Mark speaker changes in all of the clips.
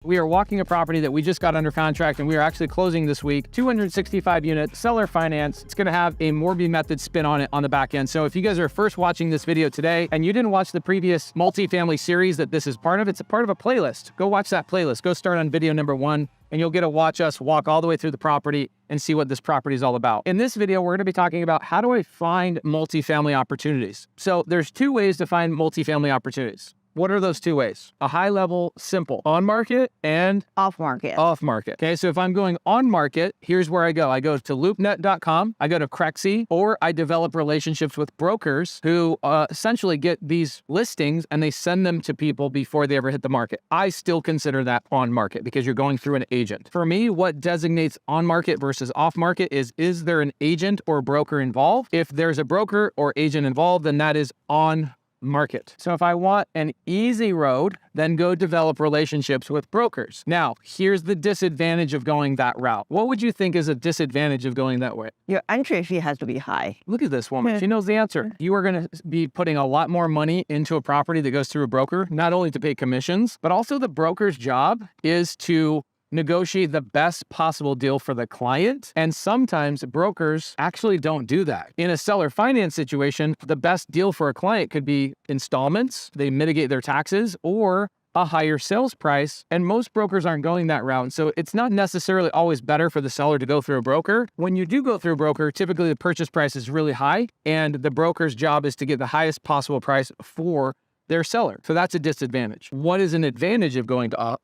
Speaker 1: We are walking a property that we just got under contract and we are actually closing this week. 265 unit seller finance. It's going to have a Morby method spin on it on the back end. So if you guys are first watching this video today and you didn't watch the previous multifamily series that this is part of, it's a part of a playlist. Go watch that playlist. Go start on video number 1 and you'll get to watch us walk all the way through the property and see what this property is all about. In this video, we're going to be talking about how do I find multifamily opportunities. So there's 2 ways to find multifamily opportunities. What are those 2 ways? A high level, simple, on market and
Speaker 2: off market.
Speaker 1: Off market. Okay, so if I'm going on market, here's where I go. I go to loopnet.com, I go to Crexy, or I develop relationships with brokers who essentially get these listings and they send them to people before they ever hit the market. I still consider that on market because you're going through an agent. For me, what designates on market versus off market is there an agent or broker involved? If there's a broker or agent involved, then that is on market. So if I want an easy road, then go develop relationships with brokers. Now, here's the disadvantage of going that route. What would you think is a disadvantage of going that way?
Speaker 2: Your entry fee has to be high.
Speaker 1: Look at this woman. She knows the answer. You are going to be putting a lot more money into a property that goes through a broker, not only to pay commissions, but also the broker's job is to negotiate the best possible deal for the client. And sometimes brokers actually don't do that. In a seller finance situation, the best deal for a client could be installments, they mitigate their taxes, or a higher sales price. And most brokers aren't going that route. So it's not necessarily always better for the seller to go through a broker. When you do go through a broker, typically the purchase price is really high and the broker's job is to get the highest possible price for their seller. So that's a disadvantage. What is an advantage of going to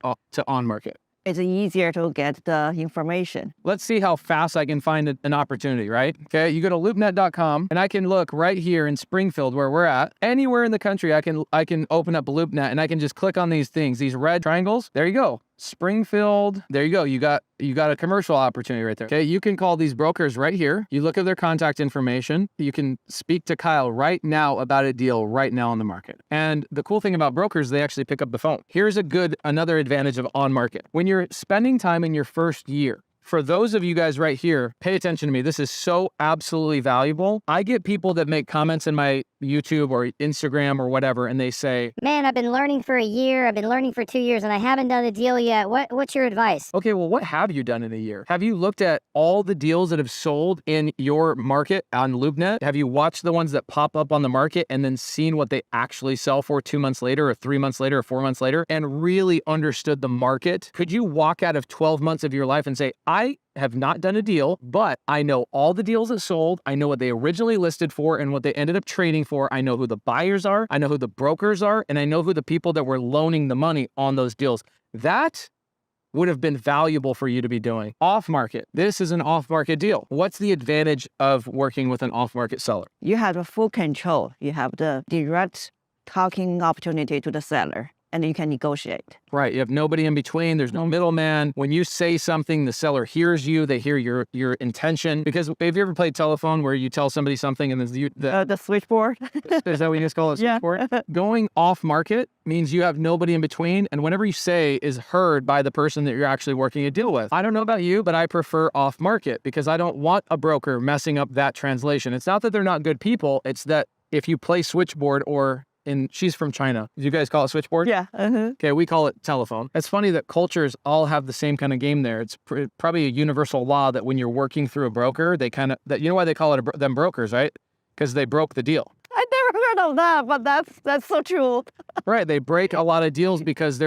Speaker 1: on market?
Speaker 2: It's easier to get the information.
Speaker 1: Let's see how fast I can find an opportunity, right? Okay, you go to loopnet.com and I can look right here in Springfield where we're at. Anywhere in the country, I can open up LoopNet and I can just click on these things, these red triangles. There you go. Springfield. There you go. You got a commercial opportunity right there. Okay, you can call these brokers right here. You look at their contact information. You can speak to Kyle right now about a deal right now on the market. And the cool thing about brokers, they actually pick up the phone. Here's another advantage of on market. When you're spending time in your first year, for those of you guys right here, pay attention to me. This is so absolutely valuable. I get people that make comments in my YouTube or Instagram or whatever, and they say,
Speaker 3: "Man, I've been learning for a year. I've been learning for 2 years, and I haven't done a deal yet. What's your advice?"
Speaker 1: Okay, well, what have you done in a year? Have you looked at all the deals that have sold in your market on LoopNet? Have you watched the ones that pop up on the market and then seen what they actually sell for 2 months later or 3 months later or 4 months later and really understood the market? Could you walk out of 12 months of your life and say, I have not done a deal, but I know all the deals that sold. I know what they originally listed for and what they ended up trading for. I know who the buyers are. I know who the brokers are. And I know who the people that were loaning the money on those deals. That would have been valuable for you to be doing. Off market. This is an off market deal. What's the advantage of working with an off market seller?
Speaker 2: You have the full control. You have the direct talking opportunity to the seller. And you can negotiate.
Speaker 1: Right. You have nobody in between. There's no middleman. When you say something, the seller hears you. They hear your intention. Because have you ever played telephone where you tell somebody something and then
Speaker 2: the switchboard?
Speaker 1: Is that what you just call it? Switchboard? Yeah. Going off market means you have nobody in between. And whatever you say is heard by the person that you're actually working a deal with. I don't know about you, but I prefer off market because I don't want a broker messing up that translation. It's not that they're not good people. It's that if you play switchboard and she's from China. Do you guys call it switchboard?
Speaker 2: Yeah.
Speaker 1: Okay, we call it telephone. It's funny that cultures all have the same kind of game there. It's probably a universal law that when you're working through a broker, you know why they call it them brokers, right? Because they broke the deal.
Speaker 2: I never heard of that, but that's so true.
Speaker 1: Right, they break a lot of deals because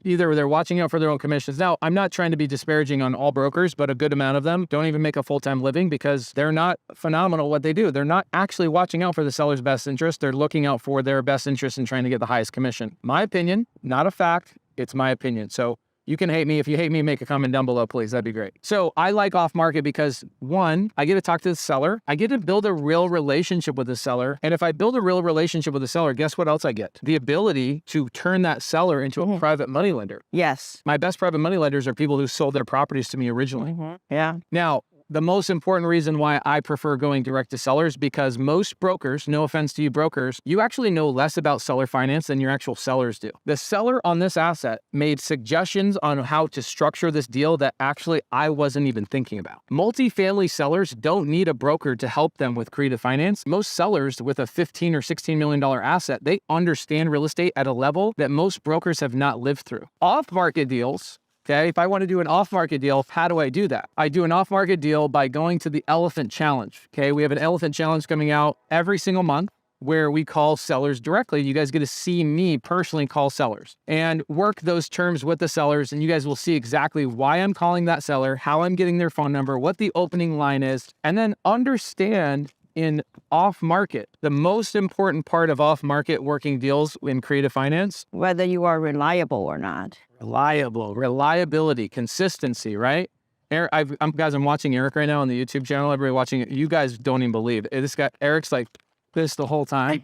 Speaker 1: either they're watching out for their own commissions. Now, I'm not trying to be disparaging on all brokers, but a good amount of them don't even make a full-time living because they're not phenomenal what they do. They're not actually watching out for the seller's best interest. They're looking out for their best interest and trying to get the highest commission. My opinion, not a fact. It's my opinion. So you can hate me. If you hate me, make a comment down below, please. That'd be great. So I like off market because 1, I get to talk to the seller. I get to build a real relationship with the seller. And if I build a real relationship with the seller, guess what else I get? The ability to turn that seller into a private money lender.
Speaker 2: Yes.
Speaker 1: My best private money lenders are people who sold their properties to me originally.
Speaker 2: Yeah.
Speaker 1: Now, the most important reason why I prefer going direct to sellers, because most brokers, no offense to you brokers, you actually know less about seller finance than your actual sellers do. The seller on this asset made suggestions on how to structure this deal that actually I wasn't even thinking about. Multifamily sellers don't need a broker to help them with creative finance. Most sellers with a $15 or $16 million asset, they understand real estate at a level that most brokers have not lived through. Off-market deals, okay, if I want to do an off-market deal, how do I do that? I do an off-market deal by going to the Elephant Challenge, okay? We have an Elephant Challenge coming out every single month where we call sellers directly. You guys get to see me personally call sellers and work those terms with the sellers, and you guys will see exactly why I'm calling that seller, how I'm getting their phone number, what the opening line is, and then understand in off-market, the most important part of off-market working deals in creative finance.
Speaker 2: Whether you are reliable or not.
Speaker 1: Reliability, consistency, right? Guys, I'm watching Eric right now on the YouTube channel. Everybody watching it. You guys don't even believe it. This guy, Eric's like this the whole time.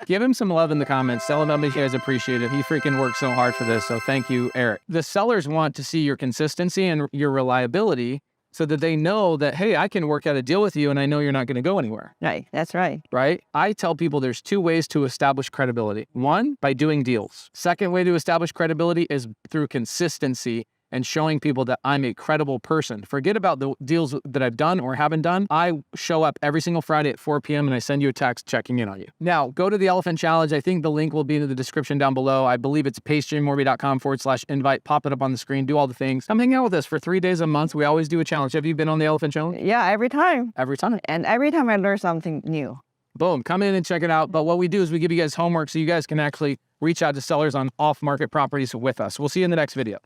Speaker 1: Give him some love in the comments. Tell him how much you guys appreciate it. He freaking worked so hard for this. So thank you, Eric. The sellers want to see your consistency and your reliability so that they know that, hey, I can work out a deal with you and I know you're not going to go anywhere.
Speaker 2: Right, that's right.
Speaker 1: Right? I tell people there's two ways to establish credibility. One, by doing deals. Second way to establish credibility is through consistency and showing people that I'm a credible person. Forget about the deals that I've done or haven't done. I show up every single Friday at 4 p.m. and I send you a text checking in on you. Now, go to the Elephant Challenge. I think the link will be in the description down below. I believe it's pacejmorby.com/invite. Pop it up on the screen. Do all the things. Come hang out with us for 3 days a month. We always do a challenge. Have you been on the Elephant Challenge?
Speaker 2: Yeah, every time.
Speaker 1: Every time.
Speaker 2: And every time I learn something new.
Speaker 1: Boom. Come in and check it out. But what we do is we give you guys homework so you guys can actually reach out to sellers on off-market properties with us. We'll see you in the next video.